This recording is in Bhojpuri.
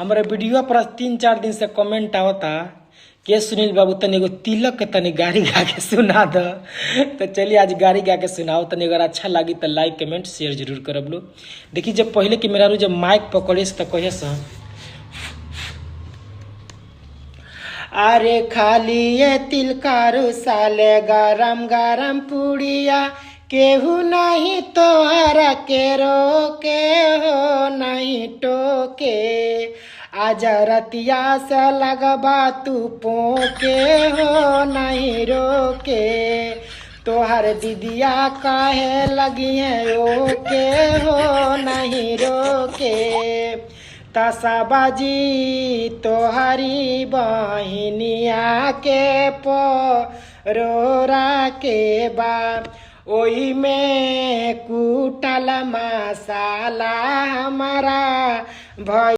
हमारे वीडियो पर 3-4 दिन से कमेंट आवता के सुनील बाबू तनी एगो तिलक के तनी गाड़ी गा के सुना दो। तो चलिए आज गाड़ी गा के सुनाओ तनी। अगर अच्छा लगी तो लाइक कमेंट शेयर जरूर करब लो। देखिए जब पहले कि मेरा जब माइक पकड़े तो कहे सा अरे खाली ये तिलकारू साले गरम गरम पुड़िया केहू नहीं तोहरा के रोके हो नहीं टोके आज रतिया से लगबा तू पोके हो नहीं रोके तोहर दीदिया काहे लगी है ओके हो नहीं रोके तसाबाजी तोहरी बहिनिया के परोरा के बा ओही में कूटल मसाला हमारा भाई